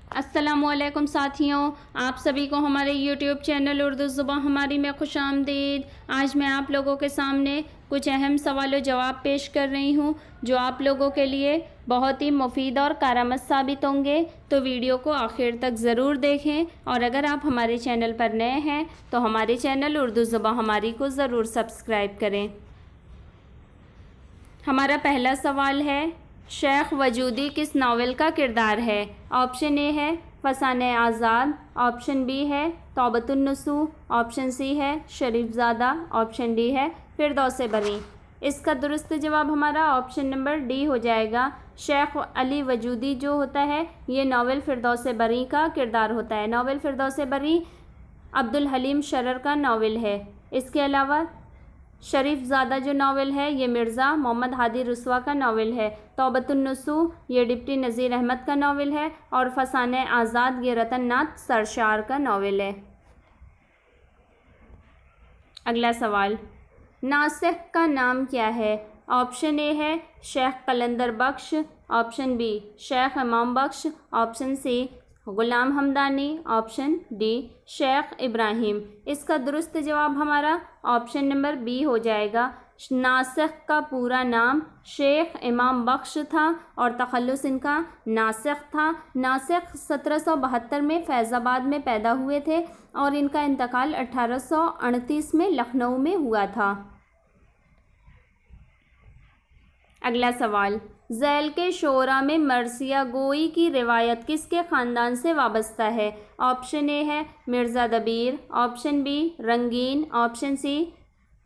अस्सलामुअलैकुम साथियों, आप सभी को हमारे YouTube चैनल उर्दू ज़ुबान हमारी में खुशामदीद। आज मैं आप लोगों के सामने कुछ अहम सवाल जवाब पेश कर रही हूँ जो आप लोगों के लिए बहुत ही मुफीद और कारआमद साबित होंगे। तो वीडियो को आखिर तक ज़रूर देखें और अगर आप हमारे चैनल पर नए हैं तो हमारे चैनल उर्दू ज़ुबान हमारी को ज़रूर सब्सक्राइब करें। हमारा पहला सवाल है, शेख वजूदी किस नावल का किरदार है? ऑप्शन ए है फसाने आज़ाद, ऑप्शन बी है तौबतुन्नसूह, ऑप्शन सी है शरीफजादा, ऑप्शन डी है फिरदौस बरी। इसका दुरुस्त जवाब हमारा ऑप्शन नंबर डी हो जाएगा। शेख अली वजूदी जो होता है ये नावल फिरदौस बरी का किरदार होता है। नावल फिरदौस बरी अब्दुल हलीम शरर का नावल है। इसके अलावा शरीफजादा जो नावल है ये मिर्ज़ा मोहम्मद हादी रुस्वा का नावल है। तौबतुन्नसूह ये डिप्टी नज़ीर अहमद का नावल है और फसाने आज़ाद ये रतन नाथ सरशार का नावल है। अगला सवाल, नासिख का नाम क्या है? ऑप्शन ए है शेख कलंदर बख्श, ऑप्शन बी शेख इमाम बख्श, ऑप्शन सी गुलाम हमदानी, ऑप्शन डी शेख इब्राहिम। इसका दुरुस्त जवाब हमारा ऑप्शन नंबर बी हो जाएगा। नासिख का पूरा नाम शेख इमाम बख्श था और तखल्लुस इनका नासिख था। नासिख 1772 में फैज़ाबाद में पैदा हुए थे और इनका इंतकाल 1838 में लखनऊ में हुआ था। अगला सवाल, ज़ैल के शोरा में मरसिया गोई की रिवायत किसके ख़ानदान से वाबस्ता है? ऑप्शन ए है Mirza Dabir, option B Rangin, option C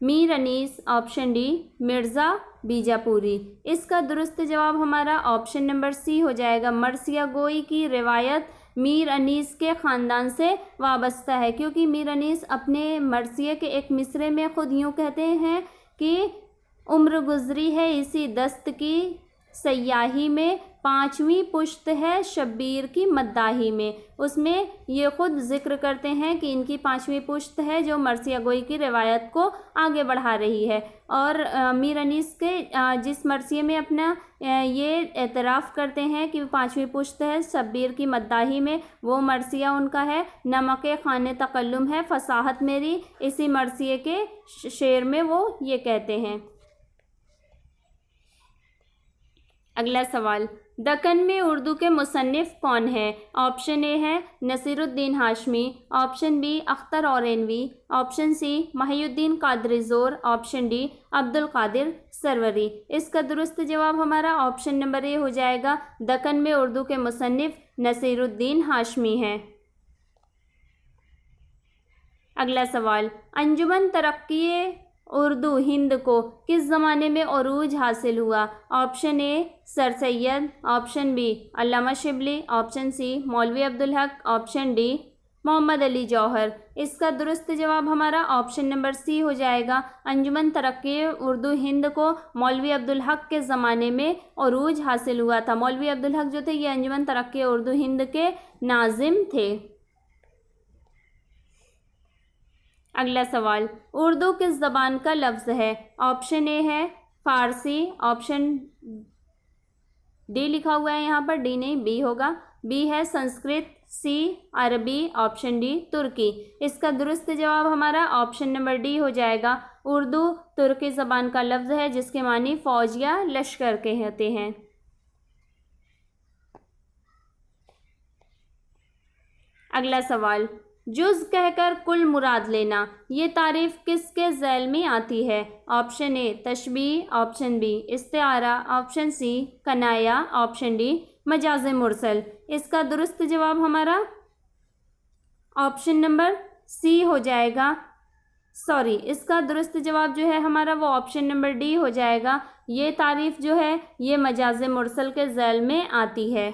Mir Anis, option D Mirza Bijapuri. इसका दुरुस्त जवाब हमारा ऑप्शन नंबर सी हो जाएगा। मरसिया गोई की रिवायत मीर अनीस के ख़ानदान से वाबस्ता है क्योंकि मीर अनीस अपने मरसिया के एक मिसरे में ख़ुद यूँ कहते हैं कि उम्र गुजरी है इसी दस्त की सयाही में, 5वीं पुश्त है शब्बीर की मद्दाही में। उसमें ये ख़ुद ज़िक्र करते हैं कि इनकी 5वीं पुश्त है जो मरसिया गोई की रिवायत को आगे बढ़ा रही है। और मीर अनीस के जिस मरसिया में अपना ये एतराफ़ करते हैं कि 5वीं पुश्त है शब्बीर की मद्दाही में, वो मरसिया उनका है नमक खाने तकल्लुम है फसाहत मेरी। इसी मरसिए के शेर में वो ये कहते हैं। अगला सवाल, दक्कन में उर्दू के मुसन्निफ़ कौन है? ऑप्शन ए है Nasiruddin Hashmi, option B Akhtar Oraiynavi, option C Mohiuddin Qadri Zor, option D Abdul Qadir Sarwari. इसका दुरुस्त जवाब हमारा ऑप्शन नंबर ए हो जाएगा। दक्कन में उर्दू के मुसन्निफ़ नसीरुद्दीन हाशमी हैं। अगला सवाल, अंजुमन तरक्की उर्दू हिंद को किस ज़माने में उरूज हासिल हुआ? Option A sir Syed, option B Allama Shibli, option C Maulvi Abdul Haq, option D Mohammad Ali Jauhar. इसका दुरुस्त जवाब हमारा ऑप्शन नंबर सी हो जाएगा। अंजुमन तरक्की उर्दू हिंद को मौलवी अब्दुल हक के ज़माने में उरूज हासिल हुआ था। मौलवी अब्दुल हक जो थे ये अंजुमन तरक्की उर्दू हिंद के नाजिम थे। अगला सवाल, उर्दू किस ज़बान का लफ्ज़ है? ऑप्शन ए है फ़ारसी, ऑप्शन डी लिखा हुआ है यहाँ पर, डी नहीं बी होगा। बी है संस्कृत, सी अरबी, ऑप्शन डी तुर्की। इसका दुरुस्त जवाब हमारा ऑप्शन नंबर डी हो जाएगा। उर्दू तुर्की ज़बान का लफ्ज़ है जिसके मानी फ़ौज या लश्कर के होते हैं। अगला सवाल, जुज़ कहकर कुल मुराद लेना ये तारीफ़ किसके ज़ैल में आती है? ऑप्शन ए तशबीह, ऑप्शन बी इस्तिआरा, ऑप्शन सी कनाया, ऑप्शन डी मजाज मुरसल। इसका दुरुस्त जवाब हमारा ऑप्शन नंबर सी हो जाएगा। सॉरी, इसका दुरुस्त जवाब जो है हमारा वो ऑप्शन नंबर डी हो जाएगा। ये तारीफ़ जो है ये मजाज मुरसल के ज़ैल में आती है।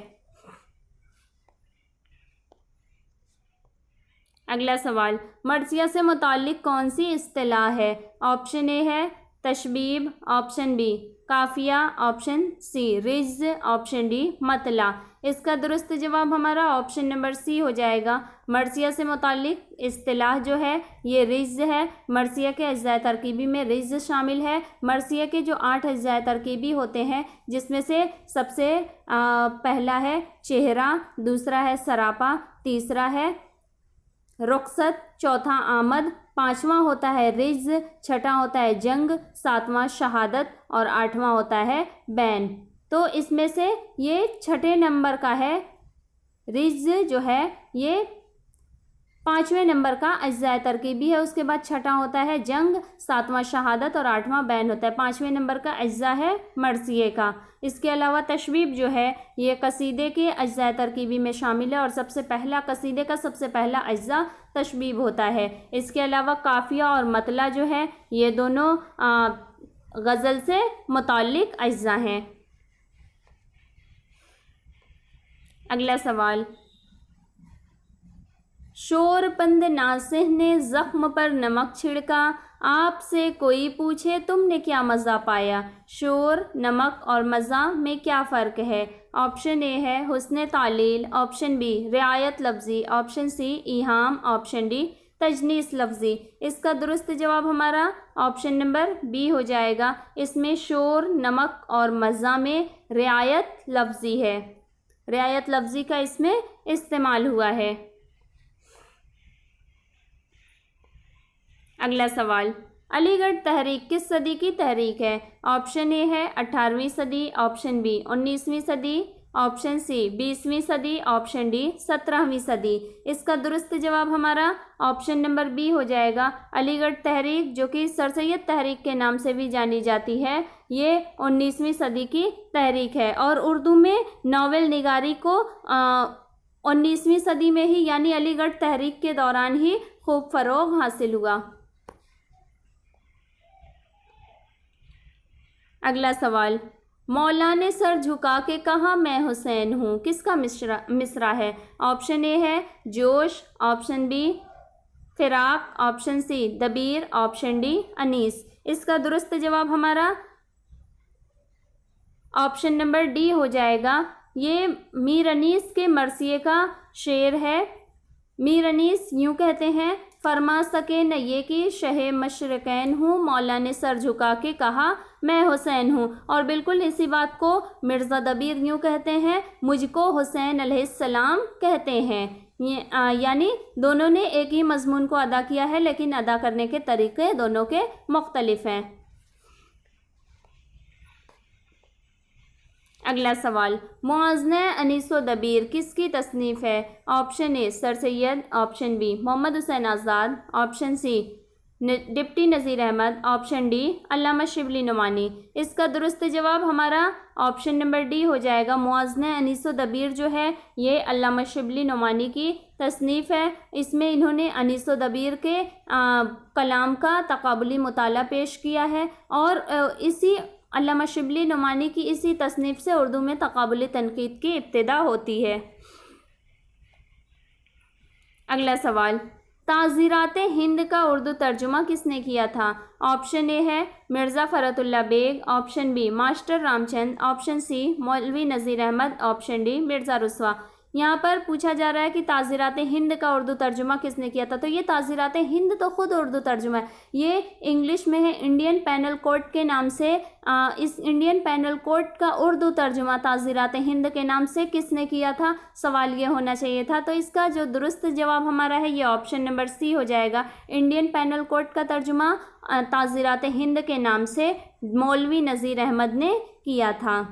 अगला सवाल, मरसिया से मुताल्लिक़ कौन सी इस्तिलाह है? ऑप्शन ए है तशबीब, ऑप्शन बी काफिया, ऑप्शन सी रिज, ऑप्शन डी मतला। इसका दुरुस्त जवाब हमारा ऑप्शन नंबर सी हो जाएगा। मरसिया से मुतालिक इस्तिलाह जो है ये रिज है। मरसिया के अज्जाए तरकीबी में रिज शामिल है। मरसिया के जो 8 अज्जाए तरकीबी होते हैं जिसमें से सबसे पहला है चेहरा, दूसरा है सरापा, तीसरा है रुखसत, चौथा आमद, पांचवां होता है रिज, छठा होता है जंग, सातवां शहादत और आठवां होता है बैन। तो इसमें से ये छठे नंबर का है रिज जो है ये 5वें नंबर का अज्जाए तरकीबी है। उसके बाद छठा होता है जंग, सातवां शहादत और आठवां बैन होता है। 5वें नंबर का अज्जा है मरसिए का। इसके अलावा तशबीब जो है ये कसीदे के अज्जाए तरकीबी में शामिल है और सबसे पहला कसीदे का सबसे पहला अज्जा तशबीब होता है। इसके अलावा काफिया और मतला जो है ये दोनों गज़ल से मुताल्लिक अज्जा हैं। अगला सवाल, शोरपंद नासिह ने ज़ख्म पर नमक छिड़का, आपसे कोई पूछे तुमने क्या मज़ा पाया। शोर, नमक और मज़ा में क्या फ़र्क है। ऑप्शन ए है हुस्न तालील, ऑप्शन बी रियायत लफ्ज़ी, ऑप्शन सी ईहाम, ऑप्शन डी तजनीस लफ्ज़ी। इसका दुरुस्त जवाब हमारा ऑप्शन नंबर बी हो जाएगा। इसमें शोर, नमक और मज़ा में रियायत लफ्ज़ी है। रियायत लफ्ज़ी का इसमें इस्तेमाल हुआ है। अगला सवाल, अलीगढ़ तहरीक किस सदी की तहरीक है। ऑप्शन ए है 18वीं सदी, ऑप्शन बी 19वीं सदी, ऑप्शन सी 20वीं सदी, ऑप्शन डी 17वीं सदी। इसका दुरुस्त जवाब हमारा ऑप्शन नंबर बी हो जाएगा। अलीगढ़ तहरीक जो कि सर सैयद तहरीक के नाम से भी जानी जाती है ये 19वीं सदी की तहरीक है और उर्दू में नावल निगारी को 19वीं सदी में ही यानी अलीगढ़ तहरीक के दौरान ही खूब फ़रोग हासिल हुआ। अगला सवाल, मौला ने सर झुका के कहा मैं हुसैन हूँ, किसका मिसरा है। ऑप्शन ए है जोश, ऑप्शन बी फिराक, ऑप्शन सी दबीर, ऑप्शन डी अनीस। इसका दुरुस्त जवाब हमारा ऑप्शन नंबर डी हो जाएगा। ये मीर अनीस के मरसिए का शेर है। मीर अनीस यूँ कहते हैं, फरमा सके न ये कि शहे मशरकैन हूँ, मौला ने सर झुका के कहा मैं हुसैन हूँ। और बिल्कुल इसी बात को मिर्ज़ा दबीर यूँ कहते हैं, मुझको हुसैन अलैहिस्सलाम कहते हैं। यानी दोनों ने एक ही मज़मून को अदा किया है लेकिन अदा करने के तरीक़े दोनों के मुख्तलिफ हैं। अगला सवाल, मुआज़ना अनीस व दबीर किसकी तसनीफ़ है। Option A sir Syed, option B Mohammad Hussain Azad, option C deputy Nazir Ahmad, option D Allama Shibli Nomani. इसका दुरुस्त जवाब हमारा ऑप्शन नंबर डी हो जाएगा। मुआज़ना अनीस व दबीर जो है ये अल्लामा शिबली नुमानी की तसनीफ़ है। इसमें इन्होंने अनीस व दबीर के कलाम का तक़ाबुली मुताला पेश किया है और इसी अल्लामा शिबली नुमानी की इसी तसनीफ़ से उर्दू में तक़ाबुली तनक़ीद की इब्तिदा होती है। अगला सवाल, ताज़ीरात हिंद का उर्दू तर्जुमा किसने किया था। ऑप्शन ए है Mirza Farhatullah Baig, option B master Ramchand, option C Maulvi Nazir Ahmad, option D Mirza Ruswa. यहाँ पर पूछा जा रहा है कि ताज़ीरात हिंद का उर्दू तर्जुमा किसने किया था। तो ये ताज़ीरात हिंद तो ख़ुद उर्दू तर्जुमा है, ये इंग्लिश में है इंडियन पैनल कोड के नाम से। इस इंडियन पैनल कोड का उर्दू तर्जुमा ताज़ीरात हिंद के नाम से किसने किया था, सवाल ये होना चाहिए था। तो इसका जो दुरुस्त जवाब हमारा है ये ऑप्शन नंबर सी हो जाएगा। इंडियन पैनल कोड का तर्जुमा ताज़ीरात हिंद के नाम से मौलवी नज़ीर अहमद ने किया था।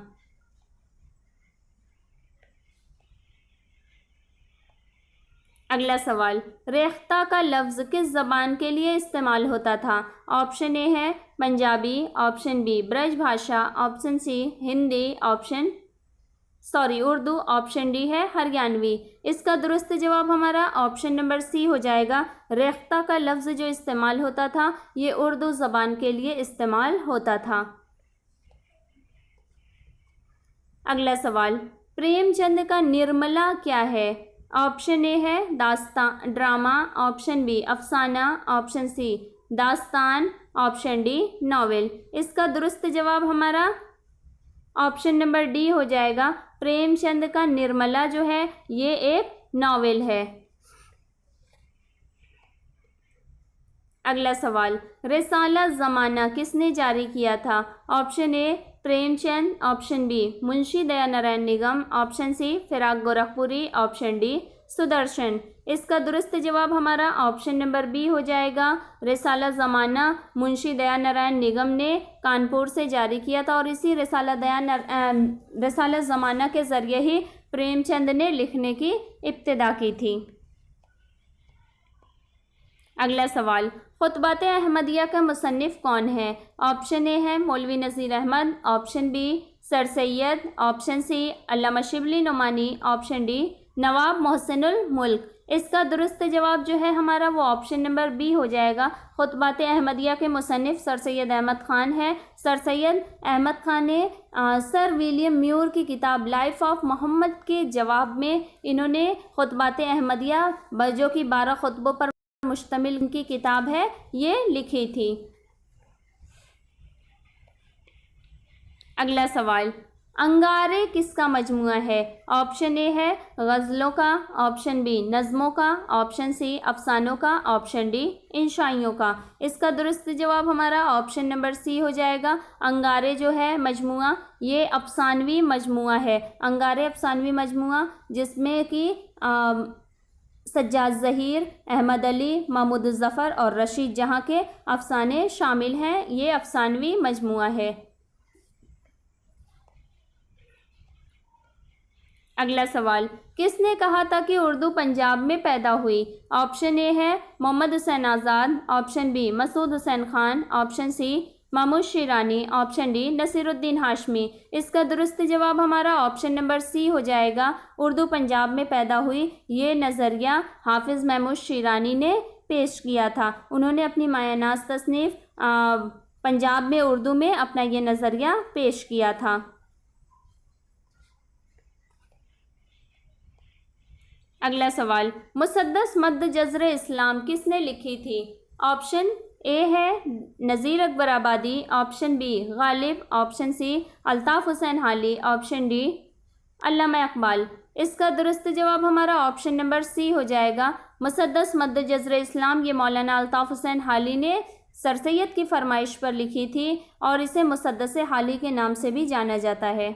अगला सवाल, रेख्ता का लफ्ज़ किस ज़बान के लिए इस्तेमाल होता था। ऑप्शन ए है Punjabi, option B Braj Bhasha, option C Hindi, Urdu, option D है हरियाणवी। इसका दुरुस्त जवाब हमारा ऑप्शन नंबर सी हो जाएगा। रेख्ता का लफ्ज़ जो इस्तेमाल होता था ये उर्दू ज़बान के लिए इस्तेमाल होता था। अगला सवाल, प्रेमचंद का निर्मला क्या है। ऑप्शन ए है दास्तां ड्रामा, ऑप्शन बी अफसाना, ऑप्शन सी दास्तान, ऑप्शन डी नॉवेल। इसका दुरुस्त जवाब हमारा ऑप्शन नंबर डी हो जाएगा। प्रेमचंद का निर्मला जो है ये एक नॉवेल है। अगला सवाल, रिसाला ज़माना किसने जारी किया था? Option A Premchand, option B Munshi Dayanarayan Nigam, option C Firaq Gorakhpuri, option D Sudarshan. इसका दुरुस्त जवाब हमारा ऑप्शन नंबर बी हो जाएगा। रिसाला ज़माना मुंशी दयानारायण निगम ने कानपुर से जारी किया था और इसी रिसाला ज़माना के ज़रिए ही प्रेमचंद ने लिखने की इब्तिदा की थी। अगला सवाल, खुतबात अहमदिया का मुसन्निफ़ कौन है? ऑप्शन ए है Maulvi Nazir Ahmad, option B sir Syed, option C Allama Shibli Nomani, option D Nawab Mohsinul Mulk. इसका दुरुस्त जवाब जो है हमारा वो ऑप्शन नंबर बी हो जाएगा। खुतबात अहमदिया के मुसन्निफ़ सर सैयद अहमद ख़ान है। सर सैयद अहमद ख़ान ने सर विलियम म्यूर की किताब लाइफ ऑफ मोहम्मद के जवाब में इन्होंने खुतबात अहमदिया जो कि 12 खुतबों पर मुश्तमिल उनकी किताब है ये लिखी थी। अगला सवाल, अंगारे किसका मजमुआ है? ऑप्शन ए है गज़लों का, ऑप्शन बी नज़मों का, ऑप्शन सी अफसानों का, ऑप्शन डी इंशाइयों का। इसका दुरुस्त जवाब हमारा ऑप्शन नंबर सी हो जाएगा। अंगारे जो है मजमुआ ये अफसानवी मजमुआ है। अंगारे अफसानवी मजमुआ जिसमें कि सज्जाद ज़हीर, अहमद अली, महमूद ज़फ़र और रशीद जहाँ के अफसाने शामिल हैं। ये अफसानवी मजमुआ है। अगला सवाल, किसने कहा था कि उर्दू पंजाब में पैदा हुई? ऑप्शन ए है Mohammad Hussain Azad, option B Masood Hussain Khan, option C Mahmood Shirani, option D Nasiruddin Hashmi. इसका दुरुस्त जवाब हमारा ऑप्शन नंबर सी हो जाएगा। उर्दू पंजाब में पैदा हुई ये नज़रिया हाफिज़ महमूद शिरानी ने पेश किया था। उन्होंने अपनी मायानाज़ तसनीफ़ पंजाब में उर्दू में अपना ये नज़रिया पेश किया था। अगला सवाल, मुसद्दस मद्द जज़र इस्लाम किसने लिखी थी? ऑप्शन ए है Nazir Akbarabadi, option B Ghalib, option C Altaf Hussain Hali, option D अल्लामा इकबाल। इसका दुरुस्त जवाब हमारा ऑप्शन नंबर सी हो जाएगा। मुसद्दस मद्द जज़र इस्लाम ये मौलाना अल्ताफ़ हुसैन हाली ने सर सैयद की फरमाइश पर लिखी थी और इसे मुसद्दस हाली के नाम से भी जाना जाता है।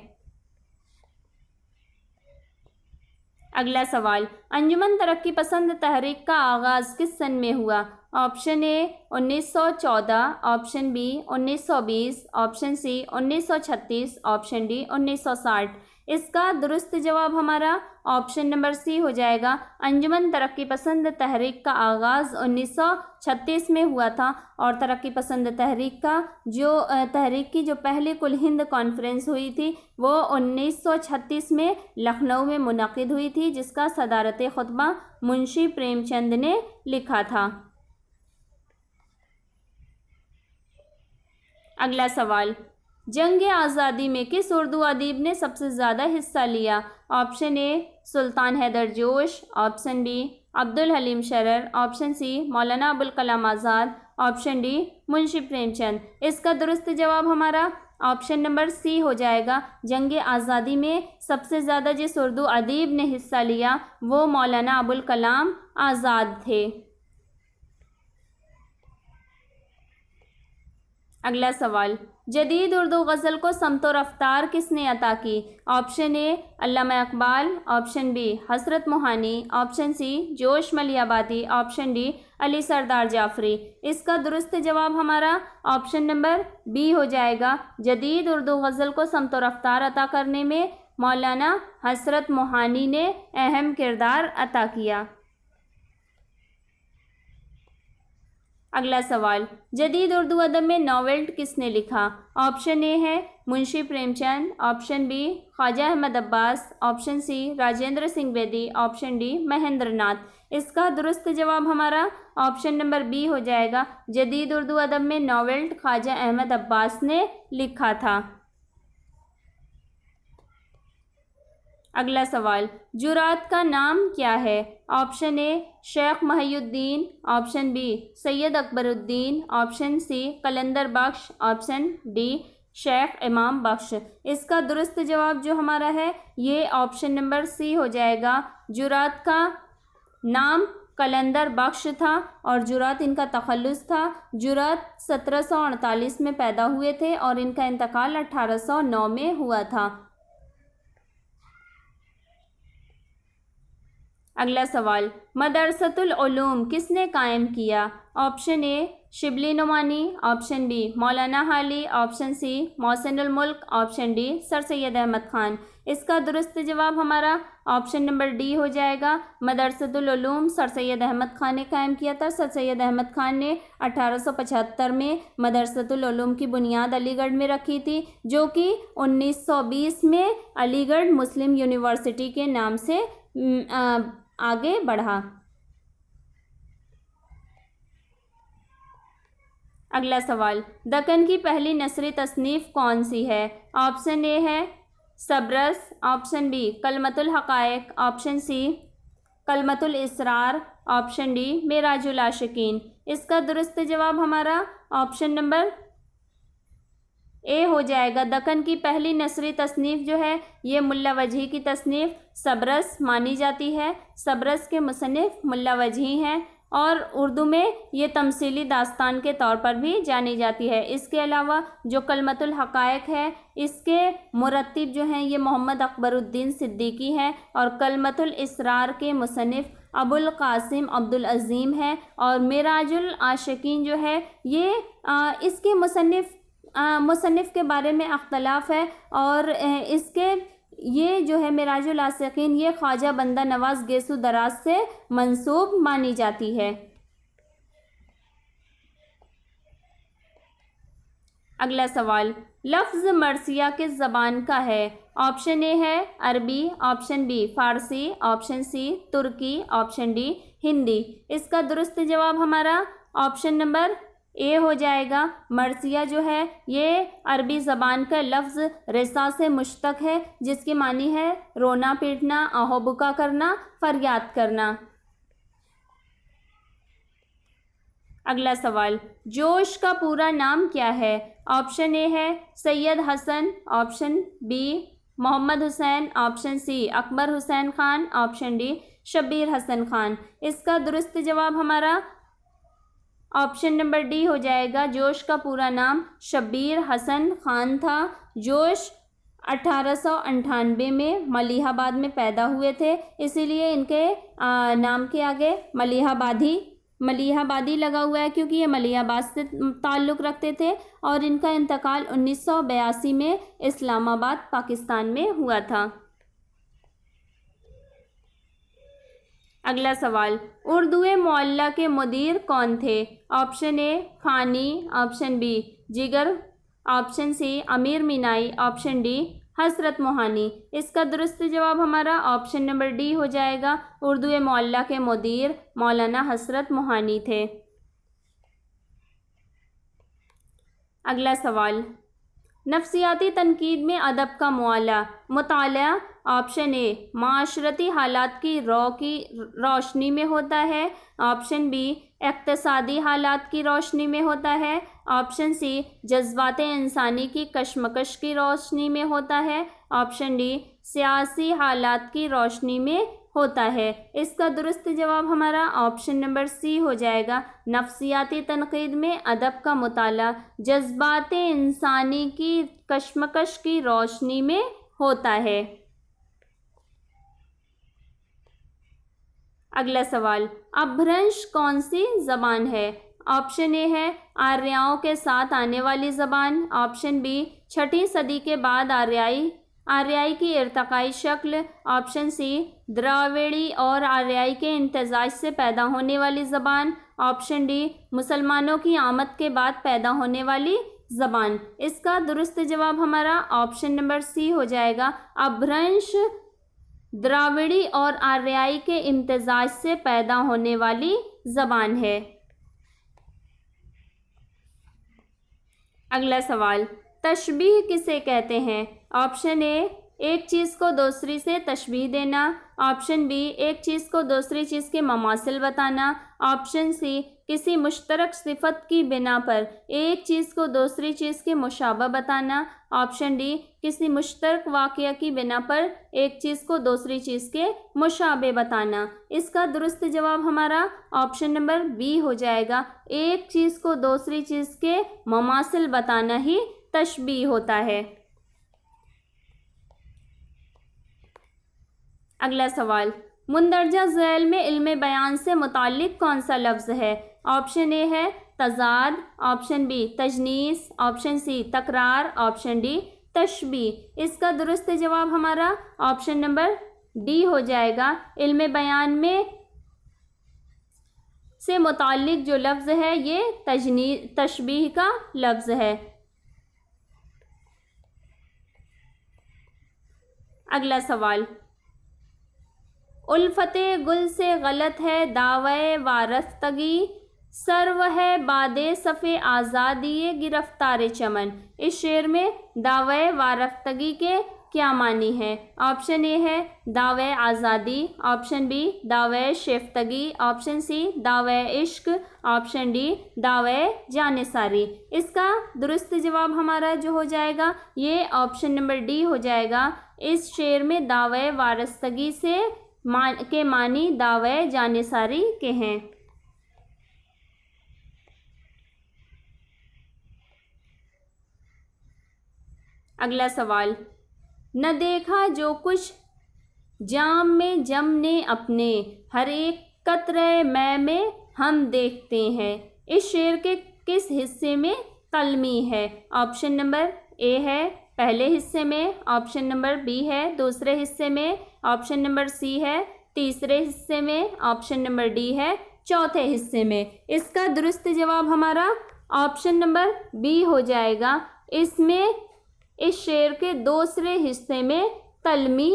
अगला सवाल, अंजुमन तरक्की पसंद तहरीक का आगाज़ किस सन में हुआ? Option A 1914, option B 1920, option C 1936, option D 1960। इसका दुरुस्त जवाब हमारा ऑप्शन नंबर सी हो जाएगा। अंजुमन तरक्की पसंद तहरीक का आगाज़ 1936 में हुआ था और तरक्की पसंद तहरीक की जो पहली कुल हिंद कॉन्फ्रेंस हुई थी वो 1936 में लखनऊ में मुनक़िद हुई थी, जिसका सदारत खुतबा मुंशी प्रेमचंद ने लिखा था। अगला सवाल, जंग आज़ादी में किस उर्दू अदीब ने सबसे ज़्यादा हिस्सा लिया? Option A Sultan Haider Josh, option B Abdul Halim Sharar, option C Maulana Abul Kalam Azad, option D Munshi Premchand. इसका दुरुस्त जवाब हमारा ऑप्शन नंबर सी हो जाएगा। जंग आज़ादी में सबसे ज़्यादा जिस उर्दू अदीब ने हिस्सा लिया वो मौलाना अबुल कलाम आज़ाद थे। अगला सवाल, जदीद उर्दू गज़ल को समतो रफ्तार किसने अता की? Option A Allama Iqbal, option B Hasrat Mohani, option C Josh Malihabadi, option D Ali Sardar Jafri. इसका दुरुस्त जवाब हमारा ऑप्शन नंबर बी हो जाएगा। जदीद उर्दू गज़ल को समतो रफ्तार अता करने में मौलाना हसरत मोहानी ने अहम किरदार अता किया। अगला सवाल, जदीद उर्दू अदब में नॉवेल किसने लिखा? ऑप्शन ए है Munshi Premchand, option B Khwaja Ahmad Abbas, option C Rajinder Singh Bedi, option D Mahendra Nath. इसका दुरुस्त जवाब हमारा ऑप्शन नंबर बी हो जाएगा। जदीद उर्दू अदब में नॉवेल ख्वाजा अहमद अब्बास ने लिखा था। अगला सवाल, जुरात का नाम क्या है? Option A Sheikh Mohiuddin, option B Syed Akbaruddin, option C Qalandar Bakhsh, option D Sheikh Imam Bakhsh. इसका दुरुस्त जवाब जो हमारा है ये ऑप्शन नंबर सी हो जाएगा। जुरात का नाम कलंदर बख्श था और जुरात इनका तखल्लुस था। जुरात 1748 में पैदा हुए थे और इनका इंतकाल 1809 में हुआ था। अगला सवाल, मदरसतुल उलूम किसने कायम किया? Option A Shibli Nomani, option B Maulana Hali, option C Mohsinul Mulk, option D sir Syed Ahmad Khan. इसका दुरुस्त जवाब हमारा ऑप्शन नंबर डी हो जाएगा। मदरसतुल उलूम सर सैयद अहमद खान ने कायम किया था। सर सैयद अहमद खान ने 1875 में मदरसतुल उलूम की बुनियाद अलीगढ़ में रखी थी, जो कि 1920 में अलीगढ़ मुस्लिम यूनिवर्सिटी के नाम से आगे बढ़ा। अगला सवाल, दक्कन की पहली नसरी तसनीफ़ कौन सी है? ऑप्शन ए है Sabras, option B Kalmatul Haqaiq, option C Kalmatul Israr, option D Merajul Ashiqeen. इसका दुरुस्त जवाब हमारा ऑप्शन नंबर ए हो जाएगा। दक्कन की पहली नसरी तसनीफ़ जो है ये मुल्ला वजही की तसनीफ़ सबरस मानी जाती है। सबरस के मुसन्निफ़ मुल्ला वजही हैं और उर्दू में ये तमसीली दास्तान के तौर पर भी जानी जाती है। इसके अलावा जो कलमतुल हक़ाइक़ है इसके मुरत्तिब जो हैं ये मोहम्मद अकबरुद्दीन सिद्दीकी हैं और कलमतुल इसरार के मुसन्निफ़ अबुल कासिम अब्दुल अज़ीम हैं और मेराजुल आशिकीन जो है ये इसके मुसन्निफ़ के बारे में अख्तलाफ है और इसके ये जो है मेराजुल आशिकीन ये ख्वाजा बंदा नवाज गेसु दराज से मंसूब मानी जाती है। अगला सवाल, लफ्ज़ मरसिया किस ज़बान का है? ऑप्शन ए है अरबी, ऑप्शन बी फ़ारसी, ऑप्शन सी तुर्की, ऑप्शन डी हिंदी। इसका दुरुस्त जवाब हमारा ऑप्शन नंबर ए हो जाएगा। मरसिया जो है ये अरबी ज़बान का लफ्ज़ रिसा से मुश्तक है जिसकी मानी है रोना पीटना, आहोबुका करना, फरियाद करना। अगला सवाल, जोश का पूरा नाम क्या है? ऑप्शन ए है Syed Hasan, option B Mohammad Hussain, option C Akbar Hussain Khan, option D Shabbir Hasan Khan. इसका दुरुस्त जवाब हमारा ऑप्शन नंबर डी हो जाएगा। जोश का पूरा नाम शब्बीर हसन खान था। जोश 1898 में मलिहाबाद में पैदा हुए थे, इसीलिए इनके नाम के आगे मलिहाबादी लगा हुआ है क्योंकि ये मलिहाबाद से ताल्लुक़ रखते थे और इनका इंतकाल 1982 में इस्लामाबाद पाकिस्तान में हुआ था। अगला सवाल, उर्दू मुअल्ला के मुदीर कौन थे? Option A Fani, option B जिगर, ऑप्शन सी अमीर मीनाई, ऑप्शन डी हसरत मोहानी। इसका दुरुस्त जवाब हमारा ऑप्शन नंबर डी हो जाएगा। उर्दू मुअल्ला के मुदीर मौलाना हसरत मोहानी थे। अगला सवाल, नफ्सियाती तनकीद में अदब का मुताला ऑप्शन ए माशरती हालात की रोशनी में होता है, ऑप्शन बी इक़्तिसादी हालात की रोशनी में होता है, ऑप्शन सी जज्बात इंसानी की कशमकश की रोशनी में होता है, ऑप्शन डी सियासी हालात की रोशनी में होता है। इसका दुरुस्त जवाब हमारा ऑप्शन नंबर सी हो जाएगा। नफ्सियाती तनकीद में अदब का मुताला जज्बात इंसानी की कशमकश की रोशनी में होता है। अगला सवाल, अपभ्रंश कौन सी ज़बान है? ऑप्शन ए है आर्याओं के साथ आने वाली ज़बान, ऑप्शन बी 6वीं सदी के बाद आर्याई की इर्तकाई शक्ल, ऑप्शन सी द्राविड़ी और आर्याई के इम्तजाज से पैदा होने वाली ज़बान, ऑप्शन डी मुसलमानों की आमद के बाद पैदा होने वाली ज़बान। इसका दुरुस्त जवाब हमारा ऑप्शन नंबर सी हो जाएगा। अपभ्रंश द्राविड़ी और आर्याई के इम्तजाज से पैदा होने वाली ज़बान है। अगला सवाल, तशबीह किसे कहते हैं? ऑप्शन ए एक चीज़ को दूसरी से तशबीह देना। ऑप्शन बी, एक चीज़ को दूसरी चीज़ के ममासिल बताना। ऑप्शन सी, किसी मुश्तरक सिफत की बिना पर एक चीज़ को दूसरी चीज़ के मुशाबह बताना। ऑप्शन डी, किसी मुश्तरक वाक़या की बिना पर एक चीज़ को दूसरी चीज़ के मुशाबे बताना। इसका दुरुस्त जवाब हमारा ऑप्शन नंबर बी हो जाएगा। एक चीज़ को दूसरी चीज़ के ममासिल बताना ही तशबीह होता है। अगला सवाल, मुंदरजा ज़ैल में इल्म बयान से मुताल्लिक कौन सा लफ्ज़ है? ऑप्शन ए है तज़ाद, ऑप्शन बी तजनीस, ऑप्शन सी तकरार, ऑप्शन डी तशबीह। इसका दुरुस्त जवाब हमारा ऑप्शन नंबर डी हो जाएगा। इल्म बयान में से मुताल्लिक जो लफ्ज़ है ये तशबीह का लफ्ज़ है। अगला सवाल, उल्फते गुल से गलत है दावे वारस्तगी, सर्व है बादे सफ़े आज़ादी गिरफ्तार चमन। इस शेर में दावे वारस्तगी के क्या मानी है? ऑप्शन ए है दावे आज़ादी, ऑप्शन बी दावे शेफ्तगी, ऑप्शन सी दावे इश्क, ऑप्शन डी दावे जानिसारी। इसका दुरुस्त जवाब हमारा जो हो जाएगा ये ऑप्शन नंबर डी हो जाएगा। इस शेर में दावे वारस्तगी के मानी दावे जानिसारी के हैं। अगला सवाल, न देखा जो कुछ जाम में जम ने अपने, हर एक कतरे मै में हम देखते हैं। इस शेर के किस हिस्से में कलमी है? ऑप्शन नंबर ए है पहले हिस्से में, ऑप्शन नंबर बी है दूसरे हिस्से में, ऑप्शन नंबर सी है तीसरे हिस्से में, ऑप्शन नंबर डी है चौथे हिस्से में। इसका दुरुस्त जवाब हमारा ऑप्शन नंबर बी हो जाएगा। इसमें इस शेर के दूसरे हिस्से में कलमी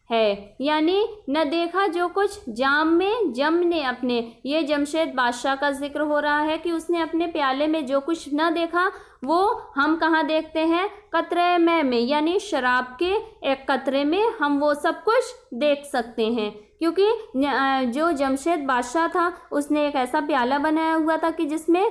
है, यानी न देखा जो कुछ जाम में जम ने अपने, ये जमशेद बादशाह का जिक्र हो रहा है कि उसने अपने प्याले में जो कुछ न देखा वो हम कहाँ देखते हैं? कतरे में, यानी शराब के एक कतरे में हम वो सब कुछ देख सकते हैं। क्योंकि जो जमशेद बादशाह था उसने एक ऐसा प्याला बनाया हुआ था कि जिसमें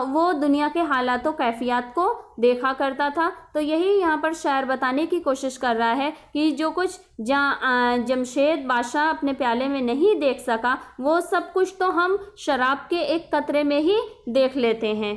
वो दुनिया के हालातों कैफियत को देखा करता था। तो यही यहाँ पर शायर बताने की कोशिश कर रहा है कि जो कुछ जमशेद बादशाह अपने प्याले में नहीं देख सका वो सब कुछ तो हम शराब के एक कतरे में ही देख लेते हैं।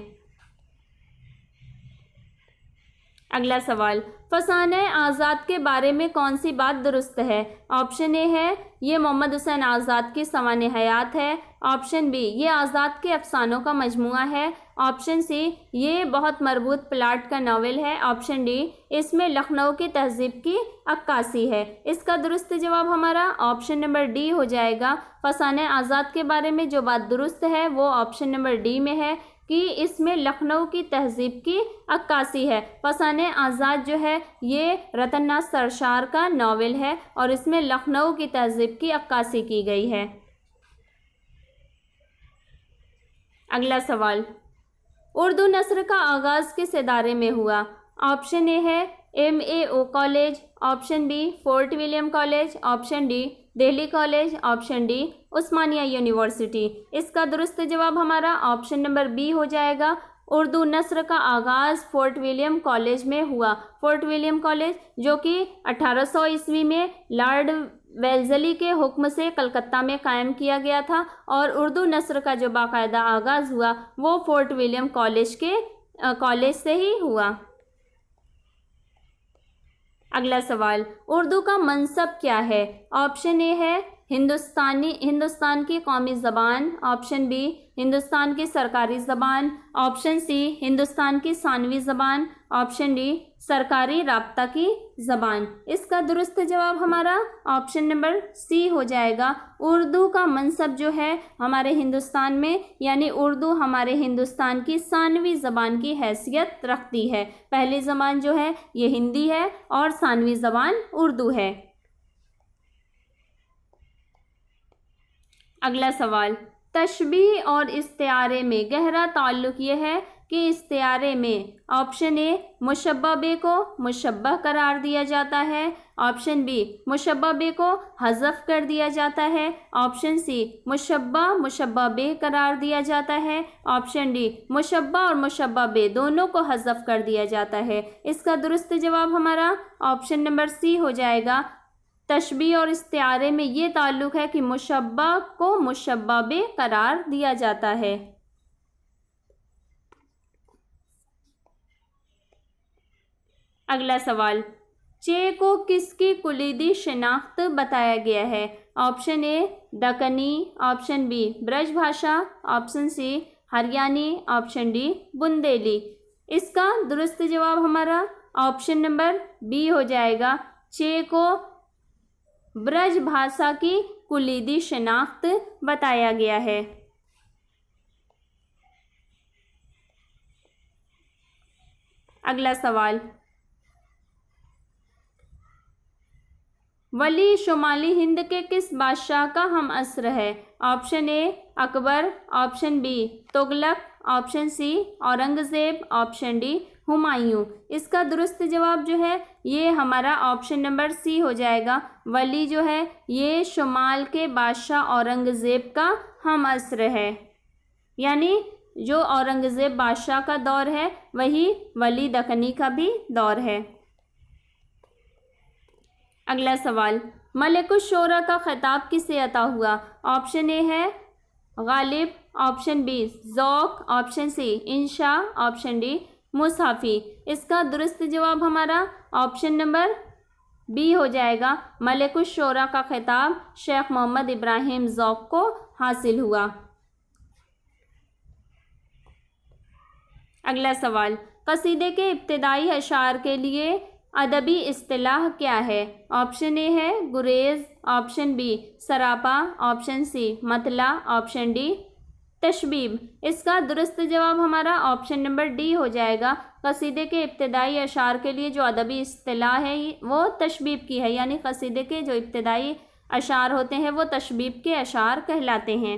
अगला सवाल, फसाने आज़ाद के बारे में कौन सी बात दुरुस्त है? ऑप्शन ए है ये मोहम्मद हुसैन आज़ाद की सवाने हयात है, ऑप्शन बी ये आज़ाद के अफसानों का मजमुआ है, ऑप्शन सी ये बहुत मरबूत प्लाट का नावल है, ऑप्शन डी इसमें लखनऊ की तहजीब की अक्कासी है। इसका दुरुस्त जवाब हमारा ऑप्शन नंबर डी हो जाएगा। फसाने आज़ाद के बारे में जो बात दुरुस्त है वो ऑप्शन नंबर डी में है कि इसमें लखनऊ की तहजीब की अक्कासी है। फसाने आज़ाद जो है ये रतननाथ सरशार का नावल है और इसमें लखनऊ की तहजीब की अक्कासी की गई है। अगला सवाल, उर्दू नस्र का आगाज़ किस इदारे में हुआ? ऑप्शन ए है MAO college, option B Fort William college, option D Delhi college, option D Osmania university. इसका दुरुस्त जवाब हमारा ऑप्शन नंबर बी हो जाएगा। उर्दू नस्र का आगाज़ फोर्ट विलियम कॉलेज में हुआ। फोर्ट विलियम कॉलेज जो कि 1800 ईस्वी में लॉर्ड वेल्जली के हुक्म से कलकत्ता में कायम किया गया था और उर्दू नस्र का जो बाकायदा आगाज़ हुआ वो फोर्ट विलियम कॉलेज से ही हुआ। अगला सवाल, उर्दू का मनसब क्या है? ऑप्शन ए है हिंदुस्तान की कौमी ज़बान, ऑप्शन बी हिंदुस्तान की सरकारी ज़बान, ऑप्शन सी हिंदुस्तान की सानवी ज़बान, ऑप्शन डी सरकारी राब्ता की ज़बान। इसका दुरुस्त जवाब हमारा ऑप्शन नंबर सी हो जाएगा। उर्दू का मनसब जो है हमारे हिंदुस्तान में, यानी उर्दू हमारे हिंदुस्तान की सानवी ज़बान की हैसियत रखती है। पहली ज़बान जो है ये हिंदी है और सानवी ज़बान उर्दू है। अगला सवाल, तशबीह और इस्तिआरे में गहरा ताल्लुक़ ये है कि इस्तिआरे में ऑप्शन ए मुशब्बह बे को मुशब्बह करार दिया जाता है, ऑप्शन बी मुशब्बह बे को हज़फ कर दिया जाता है, ऑप्शन सी मुशब्बह बे करार दिया जाता है, ऑप्शन डी मुशब्बह और मुशब्बह बे दोनों को हज़फ कर दिया जाता है। इसका दुरुस्त जवाब हमारा ऑप्शन नंबर सी हो जाएगा। तशबीह और इस्तिआरे में ये ताल्लुक़ है कि मुशब्बह को मुशब्बह बे करार दिया जाता है। अगला सवाल, चे को किसकी कुलीदी शिनाख्त बताया गया है? Option A Dakhani, option B Brajbhasha, option C Haryani, option D Bundeli. इसका दुरुस्त जवाब हमारा ऑप्शन नंबर बी हो जाएगा। चे को ब्रजभाषा की कुलीदी शिनाख्त बताया गया है। अगला सवाल, वली शुमाली हिंद के किस बादशाह का हम असर है? Option A Akbar, option B Tughlaq, option C Aurangzeb, option D Humayun. इसका दुरुस्त जवाब जो है ये हमारा ऑप्शन नंबर सी हो जाएगा। वली जो है ये शुमाल के बादशाह औरंगज़ेब का हम असर है, यानी जो औरंगज़ेब बादशाह का दौर है वही वली दक्कनी का भी दौर है। अगला सवाल, मलिकुश शोरा का खिताब किसे अता हुआ? ऑप्शन ए है Ghalib, option B Zauq, option C Insha, option D Mushafi. इसका दुरुस्त जवाब हमारा ऑप्शन नंबर बी हो जाएगा। मलिकुश शोरा का खिताब शेख मोहम्मद इब्राहिम ज़ौक़ को हासिल हुआ। अगला सवाल, कसीदे के इब्तिदाई अशार के लिए अदबी इस्तिलाह क्या है? ऑप्शन ए है गुरेज, ऑप्शन बी सरापा, ऑप्शन सी मतला, ऑप्शन डी तशबीब। इसका दुरुस्त जवाब हमारा ऑप्शन नंबर डी हो जाएगा। कसीदे के इब्तिदाई अशार के लिए जो अदबी इस्तिलाह है वो तशबीब की है, यानी कसीदे के जो इब्तिदाई अशार होते हैं वो तशबीब के अशार कहलाते हैं।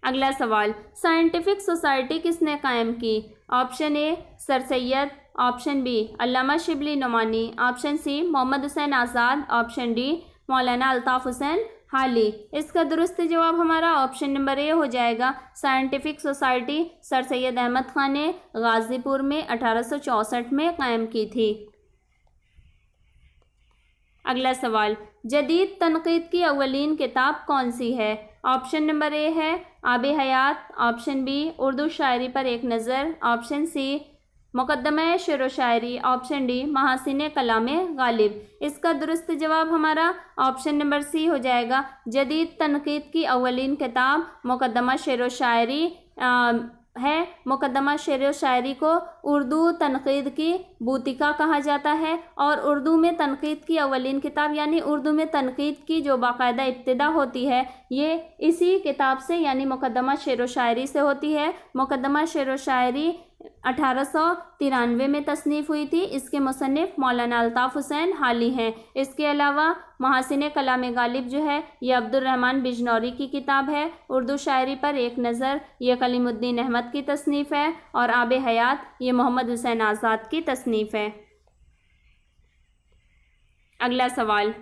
अगला सवाल, साइंटिफिक सोसाइटी किसने कायम की? Option A sir Syed, option B Allama Shibli Nomani, option C Mohammad Hussain Azad, option D Maulana Altaf Hussain हाली। इसका दुरुस्त जवाब हमारा ऑप्शन नंबर ए हो जाएगा। Scientific society sir Syed Ahmad Khan ने गाज़ीपुर में 1864 में कायम की थी। अगला सवाल, जदीद तनक़ीद की अव्वलीन किताब कौन सी है? ऑप्शन नंबर ए है आब हयात, ऑप्शन बी उर्दू शायरी पर एक नज़र, ऑप्शन सी मुक़द्दमा शेर व शायरी, ऑप्शन डी महासिन कलाम गालिब। इसका दुरुस्त जवाब हमारा ऑप्शन नंबर सी हो जाएगा। जदीद तनक़ीद की अव्वलीन किताब मुक़द्दमा शेर व शायरी है। मुक़द्दमा शेर व शायरी को उर्दू तनक़ीद की बूतिका कहा जाता है और उर्दू में तनक़ीद की अव्वलीन किताब, यानी उर्दू में तनक़ीद की जो बाकायदा इब्तिदा होती है ये इसी किताब से यानी मुक़द्दमा शेर व शायरी से होती है। मुक़द्दमा शेर व शायरी 1893 में तसनीफ़ हुई थी। इसके मुसन्निफ़ मौलाना अल्ताफ़ हुसैन हाली हैं। इसके अलावा महासिन कलाम गालिब जो है ये अब्दुर्रहमान बिजनौरी की किताब है। उर्दू शायरी पर एक नज़र ये कलीमुद्दीन अहमद की तसनीफ़ है और आब हयात ये मोहम्मद हुसैन आज़ाद की तसनीफ़ है। अगला सवाल,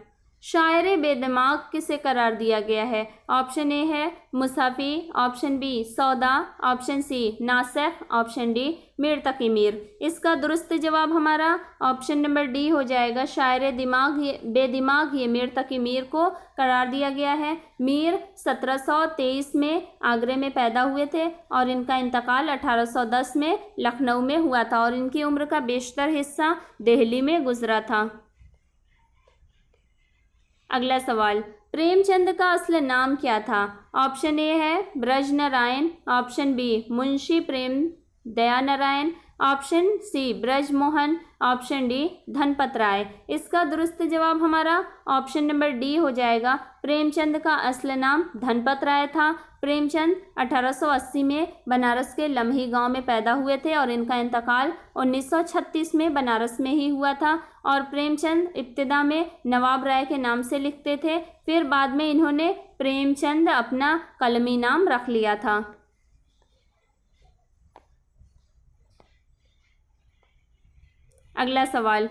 शायर बेदिमाग किसे करार दिया गया है? ऑप्शन ए है Mushafi, option B Sauda, option C Nasikh, option D Mir Taqi Mir. इसका दुरुस्त जवाब हमारा ऑप्शन नंबर डी हो जाएगा। शायर बेदिमाग ये मीर तकी मीर को करार दिया गया है। मीर 1723 में आगरे में पैदा हुए थे और इनका इंतकाल 1810 में लखनऊ में हुआ था और इनकी उम्र का बेशतर हिस्सा दिल्ली में गुजरा था। अगला सवाल, प्रेमचंद का असल नाम क्या था? ऑप्शन ए है Braj Narayan, option B Munshi Prem Daya Narayan, option C Braj Mohan, option D Dhanpat Rai. इसका दुरुस्त जवाब हमारा ऑप्शन नंबर डी हो जाएगा। प्रेमचंद का असल नाम धनपत राय था। प्रेमचंद 1880 में बनारस के लम्ही गांव में पैदा हुए थे और इनका इंतकाल 1936 में बनारस में ही हुआ था। और प्रेमचंद इब्तिदा में नवाब राय के नाम से लिखते थे, फिर बाद में इन्होंने प्रेमचंद अपना कलमी नाम रख लिया था। अगला सवाल,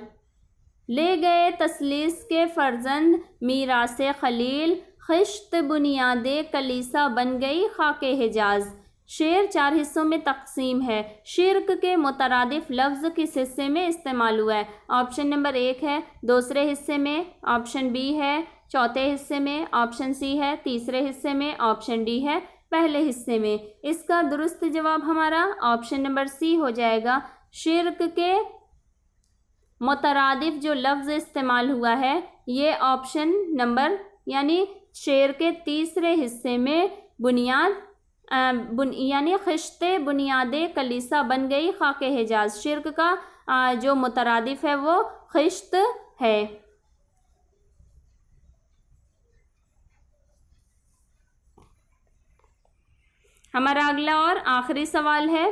ले गए तसलीस के फर्जंद मीरासे खलील, खिश्त बुनियादे कलीसा बन गई खाके हिजाज। शेर 4 हिस्सों में तकसीम है। शिर्क के मुतरादिफ लफ्ज़ किस हिस्से में इस्तेमाल हुआ है? ऑप्शन नंबर 1 है दूसरे हिस्से में, ऑप्शन बी है चौथे हिस्से में, ऑप्शन सी है तीसरे हिस्से में, ऑप्शन डी है पहले हिस्से में। इसका दुरुस्त जवाब हमारा ऑप्शन नंबर सी हो जाएगा। शिर्क के मुतरादिफ जो लफ्ज़ इस्तेमाल हुआ है ये ऑप्शन नंबर यानी शेर के तीसरे हिस्से में बुनियाद यानी खिश्ते बुनियादे कलीसा बन गई खाके हिजाज। शिर्क का जो मुतरादिफ है वो खिश्त है। हमारा अगला और आखिरी सवाल है,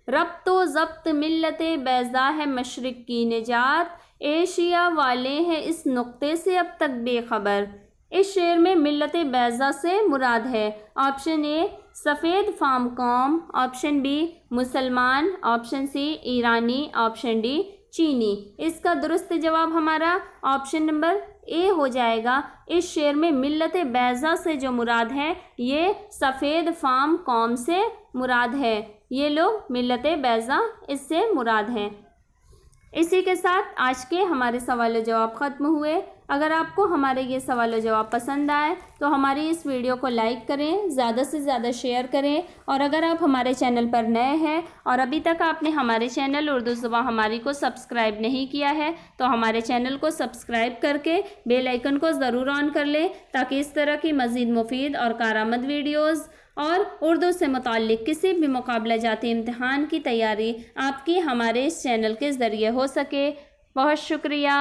रब्तो ज़ब्त मिल्लते बैज़ा है मशरिक की निजात, एशिया वाले हैं इस नुक्ते से अब तक बेखबर। इस शेर में मिल्लत बैज़ा से मुराद है ऑप्शन ए सफ़ेद फाम कौम, ऑप्शन बी मुसलमान, ऑप्शन सी ईरानी, ऑप्शन डी चीनी। इसका दुरुस्त जवाब हमारा ऑप्शन नंबर ए हो जाएगा। इस शेर में मिल्लत बैज़ा से जो मुराद है ये सफ़ेद फाम कौम से मुराद है। ये लोग मिल्लत बैज़ा इससे मुराद हैं। इसी के साथ आज के हमारे सवाल जवाब ख़त्म हुए। अगर आपको हमारे ये सवाल जवाब पसंद आए तो हमारी इस वीडियो को लाइक करें, ज़्यादा से ज़्यादा शेयर करें। और अगर आप हमारे चैनल पर नए हैं और अभी तक आपने हमारे चैनल उर्दू ज़ुबान हमारी को सब्सक्राइब नहीं किया है तो हमारे चैनल को सब्सक्राइब करके बेल आइकन को ज़रूर ऑन कर लें ताकि इस तरह की मज़ीद मुफीद और कारआमद वीडियोज़ और उर्दू से मुताल्लिक़ किसी भी मुकाबला जाती इम्तिहान की तैयारी आपकी हमारे इस चैनल के ज़रिए हो सके। बहुत शुक्रिया।